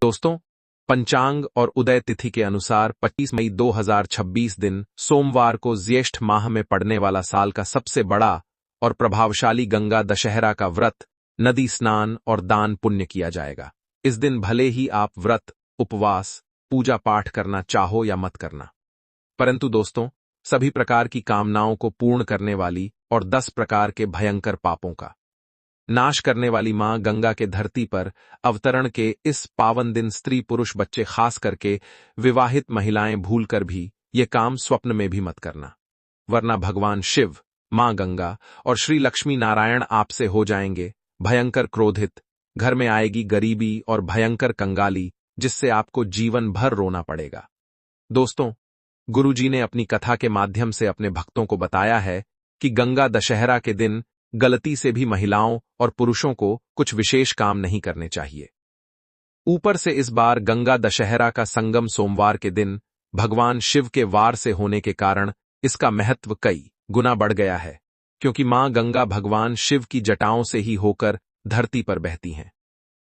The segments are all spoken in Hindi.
दोस्तों, पंचांग और उदय तिथि के अनुसार 25 मई 2026 दिन सोमवार को ज्येष्ठ माह में पड़ने वाला साल का सबसे बड़ा और प्रभावशाली गंगा दशहरा का व्रत, नदी स्नान और दान पुण्य किया जाएगा। इस दिन भले ही आप व्रत, उपवास, पूजा पाठ करना चाहो या मत करना, परंतु दोस्तों, सभी प्रकार की कामनाओं को पूर्ण करने वाली और 10 प्रकार के भयंकर पापों का नाश करने वाली मां गंगा के धरती पर अवतरण के इस पावन दिन स्त्री पुरुष बच्चे खास करके विवाहित महिलाएं भूलकर भी ये काम स्वप्न में भी मत करना, वरना भगवान शिव, मां गंगा और श्री लक्ष्मी नारायण आपसे हो जाएंगे भयंकर क्रोधित। घर में आएगी गरीबी और भयंकर कंगाली, जिससे आपको जीवन भर रोना पड़ेगा। दोस्तों, गुरुजी ने अपनी कथा के माध्यम से अपने भक्तों को बताया है कि गंगा दशहरा के दिन गलती से भी महिलाओं और पुरुषों को कुछ विशेष काम नहीं करने चाहिए। ऊपर से इस बार गंगा दशहरा का संगम सोमवार के दिन भगवान शिव के वार से होने के कारण इसका महत्व कई गुना बढ़ गया है, क्योंकि मां गंगा भगवान शिव की जटाओं से ही होकर धरती पर बहती हैं।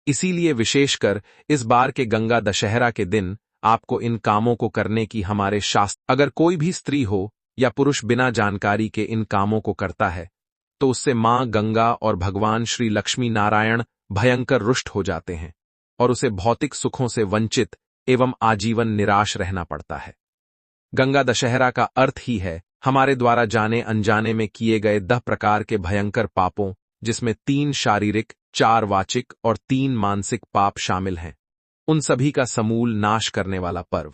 इसीलिए विशेषकर इस बार के गंगा दशहरा के दिन आपको इन कामों को करने की हमारे शास्त्र। अगर कोई भी स्त्री हो या पुरुष बिना जानकारी के इन कामों को करता है तो उससे मां गंगा और भगवान श्री लक्ष्मी नारायण भयंकर रुष्ट हो जाते हैं और उसे भौतिक सुखों से वंचित एवं आजीवन निराश रहना पड़ता है। गंगा दशहरा का अर्थ ही है हमारे द्वारा जाने अनजाने में किए गए 10 प्रकार के भयंकर पापों, जिसमें 3 शारीरिक, 4 वाचिक और 3 मानसिक पाप शामिल हैं, उन सभी का समूल नाश करने वाला पर्व।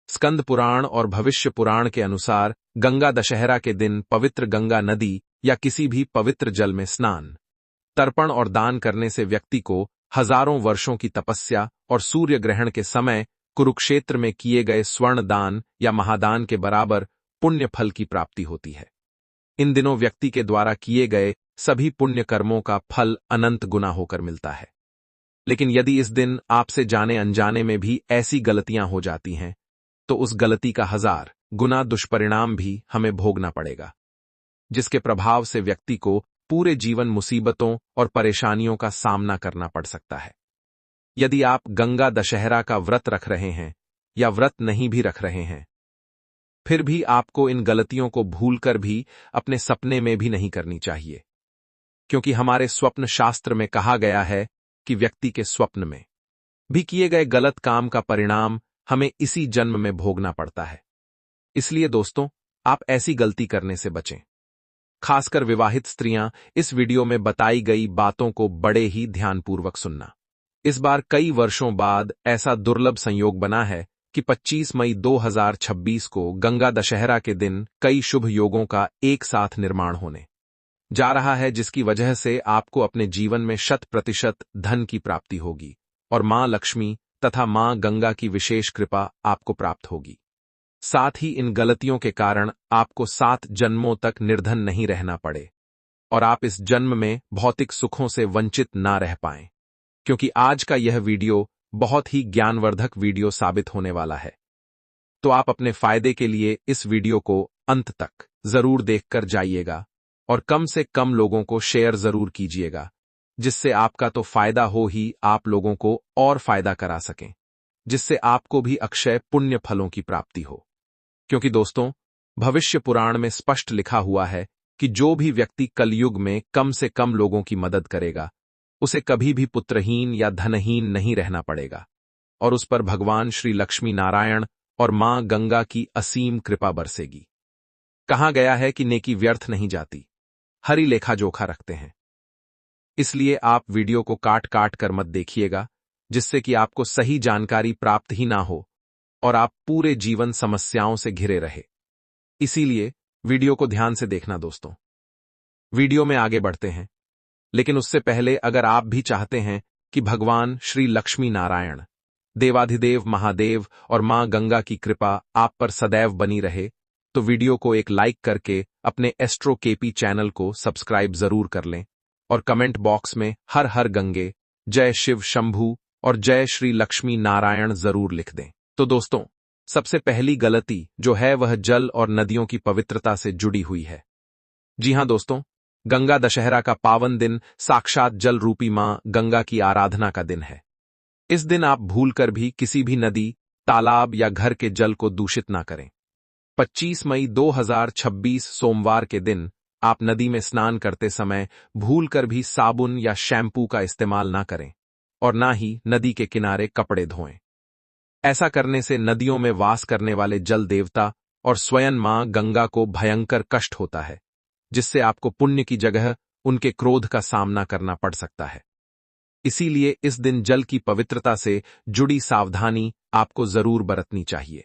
स्कंद पुराण और भविष्य पुराण के अनुसार गंगा दशहरा के दिन पवित्र गंगा नदी या किसी भी पवित्र जल में स्नान, तर्पण और दान करने से व्यक्ति को हजारों वर्षों की तपस्या और सूर्य ग्रहण के समय कुरुक्षेत्र में किए गए स्वर्ण दान या महादान के बराबर पुण्य फल की प्राप्ति होती है। इन दिनों व्यक्ति के द्वारा किए गए सभी पुण्य कर्मों का फल अनंत गुना होकर मिलता है। लेकिन यदि इस दिन आपसे जाने अनजाने में भी ऐसी गलतियां हो जाती हैं, तो उस गलती का 1000 गुना दुष्परिणाम भी हमें भोगना पड़ेगा, जिसके प्रभाव से व्यक्ति को पूरे जीवन मुसीबतों और परेशानियों का सामना करना पड़ सकता है। यदि आप गंगा दशहरा का व्रत रख रहे हैं या व्रत नहीं भी रख रहे हैं, फिर भी आपको इन गलतियों को भूलकर भी अपने सपने में भी नहीं करनी चाहिए, क्योंकि हमारे स्वप्न शास्त्र में कहा गया है कि व्यक्ति के स्वप्न में भी किए गए गलत काम का परिणाम हमें इसी जन्म में भोगना पड़ता है। इसलिए दोस्तों, आप ऐसी गलती करने से बचें। खासकर विवाहित स्त्रियां इस वीडियो में बताई गई बातों को बड़े ही ध्यानपूर्वक सुनना। इस बार कई वर्षों बाद ऐसा दुर्लभ संयोग बना है कि 25 मई 2026 को गंगा दशहरा के दिन कई शुभ योगों का एक साथ निर्माण होने जा रहा है, जिसकी वजह से आपको अपने जीवन में 100% धन की प्राप्ति होगी और मां लक्ष्मी तथा मां गंगा की विशेष कृपा आपको प्राप्त होगी। साथ ही इन गलतियों के कारण आपको 7 जन्मों तक निर्धन नहीं रहना पड़े और आप इस जन्म में भौतिक सुखों से वंचित ना रह पाएं, क्योंकि आज का यह वीडियो बहुत ही ज्ञानवर्धक वीडियो साबित होने वाला है। तो आप अपने फायदे के लिए इस वीडियो को अंत तक जरूर देखकर जाइएगा और कम से कम लोगों को शेयर जरूर कीजिएगा, जिससे आपका तो फायदा हो ही आप लोगों को और फायदा करा सकें, जिससे आपको भी अक्षय पुण्य फलों की प्राप्ति हो। क्योंकि दोस्तों, भविष्य पुराण में स्पष्ट लिखा हुआ है कि जो भी व्यक्ति कलयुग में कम से कम लोगों की मदद करेगा, उसे कभी भी पुत्रहीन या धनहीन नहीं रहना पड़ेगा और उस पर भगवान श्री लक्ष्मी नारायण और मां गंगा की असीम कृपा बरसेगी। कहा गया है कि नेकी व्यर्थ नहीं जाती, हरि लेखा जोखा रखते हैं। इसलिए आप वीडियो को काट काट कर मत देखिएगा, जिससे कि आपको सही जानकारी प्राप्त ही ना हो और आप पूरे जीवन समस्याओं से घिरे रहे। इसीलिए वीडियो को ध्यान से देखना दोस्तों। वीडियो में आगे बढ़ते हैं, लेकिन उससे पहले अगर आप भी चाहते हैं कि भगवान श्री लक्ष्मी नारायण, देवाधिदेव महादेव और मां गंगा की कृपा आप पर सदैव बनी रहे, तो वीडियो को एक लाइक करके अपने एस्ट्रो केपी चैनल को सब्सक्राइब जरूर कर लें और कमेंट बॉक्स में हर हर गंगे, जय शिव शंभू और जय श्री लक्ष्मी नारायण जरूर लिख दें। तो दोस्तों, सबसे पहली गलती जो है वह जल और नदियों की पवित्रता से जुड़ी हुई है। जी हां दोस्तों, गंगा दशहरा का पावन दिन साक्षात जल रूपी मां गंगा की आराधना का दिन है। इस दिन आप भूलकर भी किसी भी नदी, तालाब या घर के जल को दूषित ना करें। 25 मई 2026 सोमवार के दिन आप नदी में स्नान करते समय भूलकर भी साबुन या शैम्पू का इस्तेमाल ना करें और ना ही नदी के किनारे कपड़े धोएं। ऐसा करने से नदियों में वास करने वाले जल देवता और स्वयं मां गंगा को भयंकर कष्ट होता है, जिससे आपको पुण्य की जगह उनके क्रोध का सामना करना पड़ सकता है। इसीलिए इस दिन जल की पवित्रता से जुड़ी सावधानी आपको जरूर बरतनी चाहिए।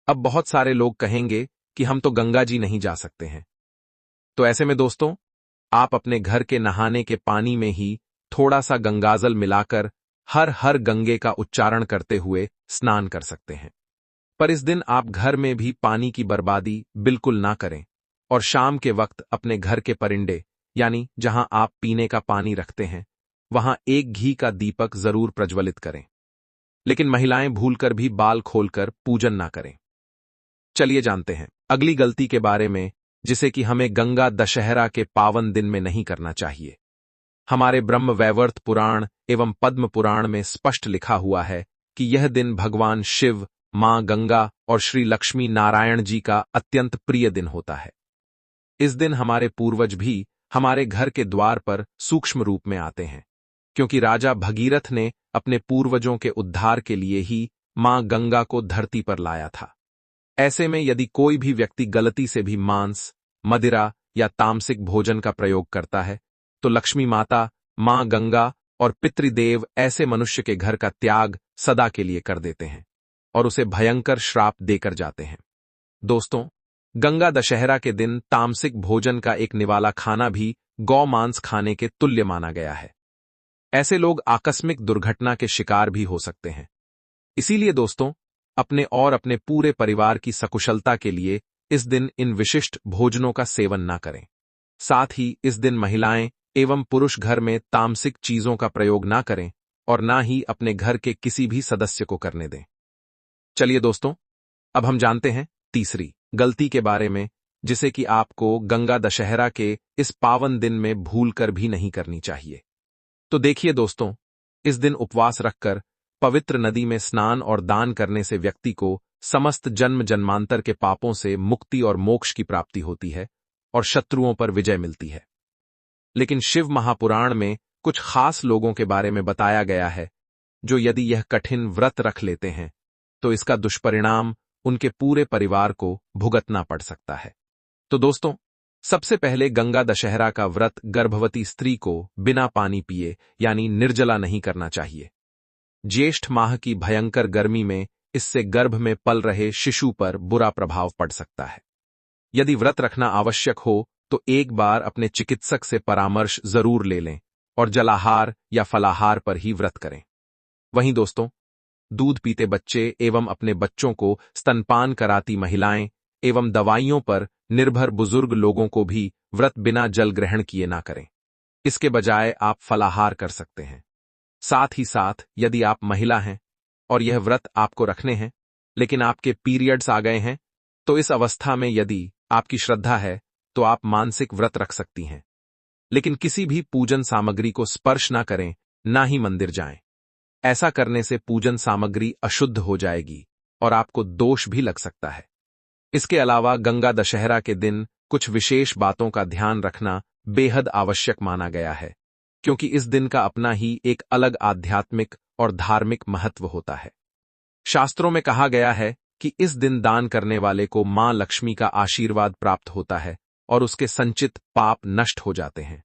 अब बहुत सारे लोग कहेंगे कि हम तो गंगा जी नहीं जा सकते हैं। तो ऐसे में दोस्तों, आप अपने घर के नहाने के पानी में ही थोड़ा सा गंगाजल मिलाकर हर हर गंगे का उच्चारण करते हुए स्नान कर सकते हैं। पर इस दिन आप घर में भी पानी की बर्बादी बिल्कुल ना करें और शाम के वक्त अपने घर के परिंडे यानी जहां आप पीने का पानी रखते हैं, वहां एक घी का दीपक जरूर प्रज्वलित करें। लेकिन महिलाएं भूलकर भी बाल खोलकर पूजन ना करें। चलिए जानते हैं अगली गलती के बारे में, जिसे कि हमें गंगा दशहरा के पावन दिन में नहीं करना चाहिए। हमारे ब्रह्म वैवर्त पुराण एवं पद्म पुराण में स्पष्ट लिखा हुआ है कि यह दिन भगवान शिव, मां गंगा और श्री लक्ष्मी नारायण जी का अत्यंत प्रिय दिन होता है। इस दिन हमारे पूर्वज भी हमारे घर के द्वार पर सूक्ष्म रूप में आते हैं, क्योंकि राजा भगीरथ ने अपने पूर्वजों के उद्धार के लिए ही मां गंगा को धरती पर लाया था। ऐसे में यदि कोई भी व्यक्ति गलती से भी मांस, मदिरा या तामसिक भोजन का प्रयोग करता है, तो लक्ष्मी माता, मां गंगा और पितृदेव ऐसे मनुष्य के घर का त्याग सदा के लिए कर देते हैं और उसे भयंकर श्राप देकर जाते हैं। दोस्तों, गंगा दशहरा के दिन तामसिक भोजन का एक निवाला खाना भी गौ मांस खाने के तुल्य माना गया है। ऐसे लोग आकस्मिक दुर्घटना के शिकार भी हो सकते हैं। इसीलिए दोस्तों, अपने और अपने पूरे परिवार की सकुशलता के लिए इस दिन इन विशिष्ट भोजनों का सेवन ना करें। साथ ही इस दिन महिलाएं एवं पुरुष घर में तामसिक चीजों का प्रयोग ना करें और ना ही अपने घर के किसी भी सदस्य को करने दें। चलिए दोस्तों, अब हम जानते हैं तीसरी गलती के बारे में, जिसे कि आपको गंगा दशहरा के इस पावन दिन में भूलकर भी नहीं करनी चाहिए। तो देखिए दोस्तों, इस दिन उपवास रखकर पवित्र नदी में स्नान और दान करने से व्यक्ति को समस्त जन्म जन्मांतर के पापों से मुक्ति और मोक्ष की प्राप्ति होती है और शत्रुओं पर विजय मिलती है। लेकिन शिव महापुराण में कुछ खास लोगों के बारे में बताया गया है, जो यदि यह कठिन व्रत रख लेते हैं तो इसका दुष्परिणाम उनके पूरे परिवार को भुगतना पड़ सकता है। तो दोस्तों, सबसे पहले गंगा दशहरा का व्रत गर्भवती स्त्री को बिना पानी पिए यानी निर्जला नहीं करना चाहिए। ज्येष्ठ माह की भयंकर गर्मी में इससे गर्भ में पल रहे शिशु पर बुरा प्रभाव पड़ सकता है। यदि व्रत रखना आवश्यक हो तो एक बार अपने चिकित्सक से परामर्श जरूर ले लें और जलाहार या फलाहार पर ही व्रत करें। वहीं दोस्तों, दूध पीते बच्चे एवं अपने बच्चों को स्तनपान कराती महिलाएं एवं दवाइयों पर निर्भर बुजुर्ग लोगों को भी व्रत बिना जल ग्रहण किए ना करें। इसके बजाय आप फलाहार कर सकते हैं। साथ ही साथ यदि आप महिला हैं और यह व्रत आपको रखने हैं, लेकिन आपके पीरियड्स आ गए हैं, तो इस अवस्था में यदि आपकी श्रद्धा है तो आप मानसिक व्रत रख सकती हैं। लेकिन किसी भी पूजन सामग्री को स्पर्श ना करें, ना ही मंदिर जाएं। ऐसा करने से पूजन सामग्री अशुद्ध हो जाएगी और आपको दोष भी लग सकता है। इसके अलावा गंगा दशहरा के दिन कुछ विशेष बातों का ध्यान रखना बेहद आवश्यक माना गया है, क्योंकि इस दिन का अपना ही एक अलग आध्यात्मिक और धार्मिक महत्व होता है। शास्त्रों में कहा गया है कि इस दिन दान करने वाले को मां लक्ष्मी का आशीर्वाद प्राप्त होता है और उसके संचित पाप नष्ट हो जाते हैं।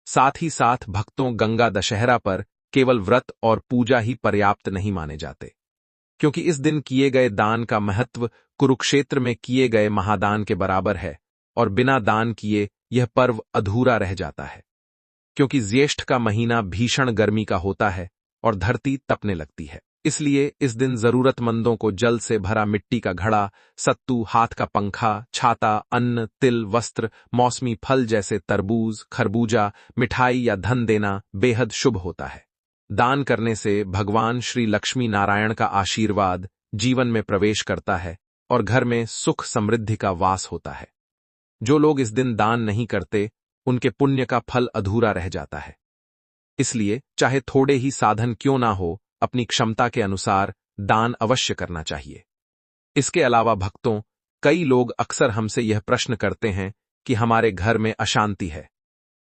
साथ ही साथ भक्तों गंगा दशहरा पर केवल व्रत और पूजा ही पर्याप्त नहीं माने जाते, क्योंकि इस दिन किए गए दान का महत्व कुरुक्षेत्र में किए गए महादान के बराबर है और बिना दान किए यह पर्व अधूरा रह जाता है। क्योंकि ज्येष्ठ का महीना भीषण गर्मी का होता है और धरती तपने लगती है, इसलिए इस दिन जरूरतमंदों को जल से भरा मिट्टी का घड़ा, सत्तू, हाथ का पंखा, छाता, अन्न, तिल, वस्त्र, मौसमी फल जैसे तरबूज, खरबूजा, मिठाई या धन देना बेहद शुभ होता है। दान करने से भगवान श्री लक्ष्मी नारायण का आशीर्वाद जीवन में प्रवेश करता है और घर में सुख समृद्धि का वास होता है। जो लोग इस दिन दान नहीं करते, उनके पुण्य का फल अधूरा रह जाता है। इसलिए चाहे थोड़े ही साधन क्यों ना हो, अपनी क्षमता के अनुसार दान अवश्य करना चाहिए। इसके अलावा भक्तों, कई लोग अक्सर हमसे यह प्रश्न करते हैं कि हमारे घर में अशांति है,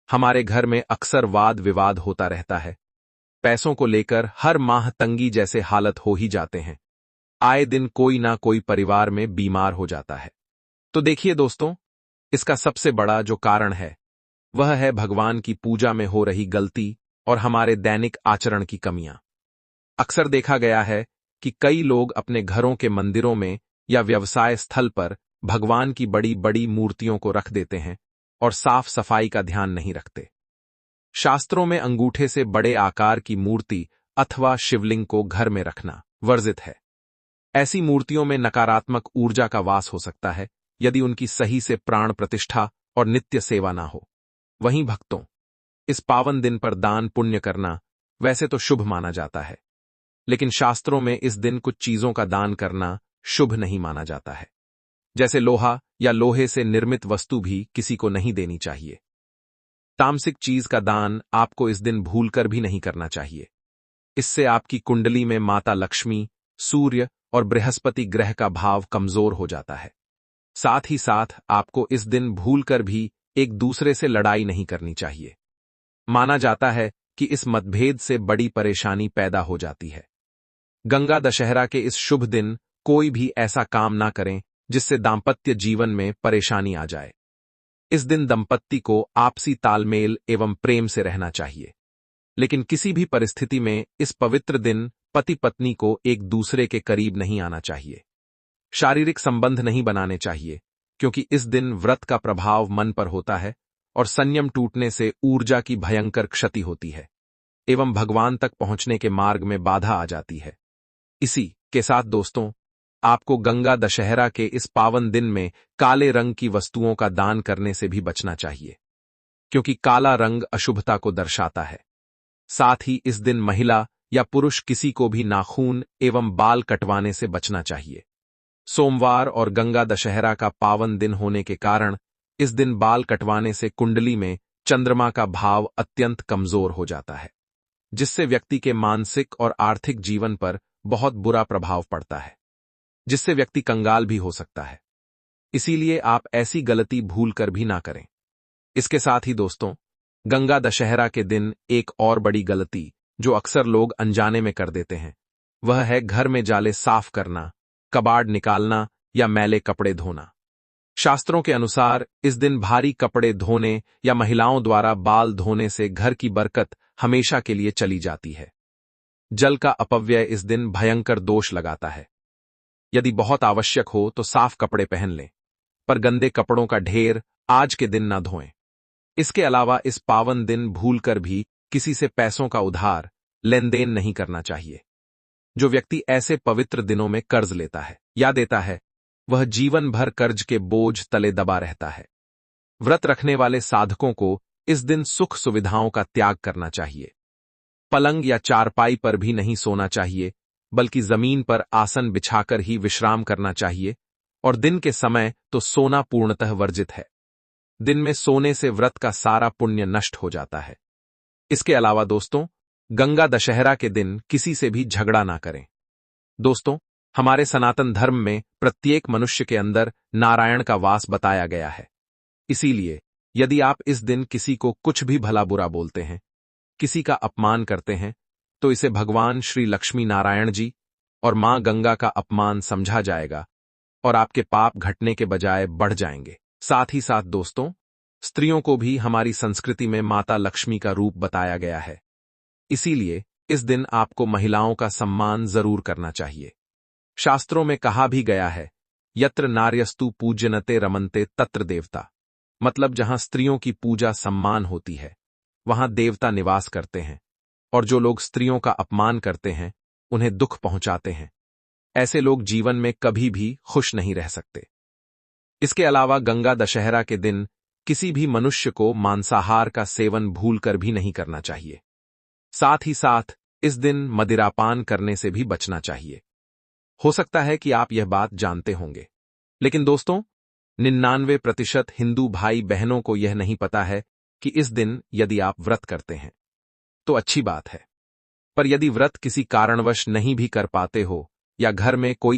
हमारे घर में अक्सर वाद विवाद होता रहता है, पैसों को लेकर हर माह तंगी जैसे हालत हो ही जाते हैं, आए दिन कोई ना कोई परिवार में बीमार हो जाता है। तो देखिए दोस्तों, इसका सबसे बड़ा जो कारण है वह है भगवान की पूजा में हो रही गलती और हमारे दैनिक आचरण की कमियां। अक्सर देखा गया है कि कई लोग अपने घरों के मंदिरों में या व्यवसाय स्थल पर भगवान की बड़ी बड़ी मूर्तियों को रख देते हैं और साफ सफाई का ध्यान नहीं रखते। शास्त्रों में अंगूठे से बड़े आकार की मूर्ति अथवा शिवलिंग को घर में रखना वर्जित है। ऐसी मूर्तियों में नकारात्मक ऊर्जा का वास हो सकता है यदि उनकी सही से प्राण प्रतिष्ठा और नित्य सेवा ना हो। वहीं भक्तों, इस पावन दिन पर दान पुण्य करना वैसे तो शुभ माना जाता है, लेकिन शास्त्रों में इस दिन कुछ चीजों का दान करना शुभ नहीं माना जाता है। जैसे लोहा या लोहे से निर्मित वस्तु भी किसी को नहीं देनी चाहिए। तामसिक चीज का दान आपको इस दिन भूलकर भी नहीं करना चाहिए। इससे आपकी कुंडली में माता लक्ष्मी, सूर्य और बृहस्पति ग्रह का भाव कमजोर हो जाता है। साथ ही साथ आपको इस दिन भूलकर भी एक दूसरे से लड़ाई नहीं करनी चाहिए। माना जाता है कि इस मतभेद से बड़ी परेशानी पैदा हो जाती है। गंगा दशहरा के इस शुभ दिन कोई भी ऐसा काम ना करें जिससे दाम्पत्य जीवन में परेशानी आ जाए। इस दिन दंपत्ति को आपसी तालमेल एवं प्रेम से रहना चाहिए, लेकिन किसी भी परिस्थिति में इस पवित्र दिन पति पत्नी को एक दूसरे के करीब नहीं आना चाहिए। शारीरिक संबंध नहीं बनाने चाहिए, क्योंकि इस दिन व्रत का प्रभाव मन पर होता है और संयम टूटने से ऊर्जा की भयंकर क्षति होती है एवं भगवान तक पहुंचने के मार्ग में बाधा आ जाती है। इसी के साथ दोस्तों, आपको गंगा दशहरा के इस पावन दिन में काले रंग की वस्तुओं का दान करने से भी बचना चाहिए, क्योंकि काला रंग अशुभता को दर्शाता है। साथ ही इस दिन महिला या पुरुष किसी को भी नाखून एवं बाल कटवाने से बचना चाहिए। सोमवार और गंगा दशहरा का पावन दिन होने के कारण इस दिन बाल कटवाने से कुंडली में चंद्रमा का भाव अत्यंत कमजोर हो जाता है, जिससे व्यक्ति के मानसिक और आर्थिक जीवन पर बहुत बुरा प्रभाव पड़ता है, जिससे व्यक्ति कंगाल भी हो सकता है। इसीलिए आप ऐसी गलती भूल कर भी ना करें। इसके साथ ही दोस्तों, गंगा दशहरा के दिन एक और बड़ी गलती जो अक्सर लोग अनजाने में कर देते हैं, वह है घर में जाले साफ करना, कबाड़ निकालना या मैले कपड़े धोना। शास्त्रों के अनुसार इस दिन भारी कपड़े धोने या महिलाओं द्वारा बाल धोने से घर की बरकत हमेशा के लिए चली जाती है। जल का अपव्यय इस दिन भयंकर दोष लगाता है। यदि बहुत आवश्यक हो तो साफ कपड़े पहन लें, पर गंदे कपड़ों का ढेर आज के दिन न धोएं। इसके अलावा इस पावन दिन भूलकर भी किसी से पैसों का उधार लेन देन नहीं करना चाहिए। जो व्यक्ति ऐसे पवित्र दिनों में कर्ज लेता है या देता है, वह जीवन भर कर्ज के बोझ तले दबा रहता है। व्रत रखने वाले साधकों को इस दिन सुख सुविधाओं का त्याग करना चाहिए। पलंग या चारपाई पर भी नहीं सोना चाहिए, बल्कि जमीन पर आसन बिछाकर ही विश्राम करना चाहिए, और दिन के समय तो सोना पूर्णतः वर्जित है। दिन में सोने से व्रत का सारा पुण्य नष्ट हो जाता है। इसके अलावा दोस्तों, गंगा दशहरा के दिन किसी से भी झगड़ा ना करें। दोस्तों, हमारे सनातन धर्म में प्रत्येक मनुष्य के अंदर नारायण का वास बताया गया है। इसीलिए यदि आप इस दिन किसी को कुछ भी भला बुरा बोलते हैं, किसी का अपमान करते हैं, तो इसे भगवान श्री लक्ष्मी नारायण जी और मां गंगा का अपमान समझा जाएगा और आपके पाप घटने के बजाय बढ़ जाएंगे। साथ ही साथ दोस्तों, स्त्रियों को भी हमारी संस्कृति में माता लक्ष्मी का रूप बताया गया है। इसीलिए इस दिन आपको महिलाओं का सम्मान जरूर करना चाहिए। शास्त्रों में कहा भी गया है, यत्र नार्यस्तु पूज्यनते रमन्ते तत्र देवता, मतलब जहां स्त्रियों की पूजा सम्मान होती है, वहां देवता निवास करते हैं, और जो लोग स्त्रियों का अपमान करते हैं, उन्हें दुख पहुंचाते हैं। ऐसे लोग जीवन में कभी भी खुश नहीं रह सकते। इसके अलावा गंगा दशहरा के दिन किसी भी मनुष्य को मांसाहार का सेवन भूलकर भी नहीं करना चाहिए। साथ ही साथ इस दिन मदिरापान करने से भी बचना चाहिए। हो सकता है कि आप यह बात जानते होंगे, लेकिन दोस्तों 99% हिंदू भाई बहनों को यह नहीं पता है कि इस दिन यदि आप व्रत करते हैं तो अच्छी बात है, पर यदि व्रत किसी कारणवश नहीं भी कर पाते हो या घर में कोई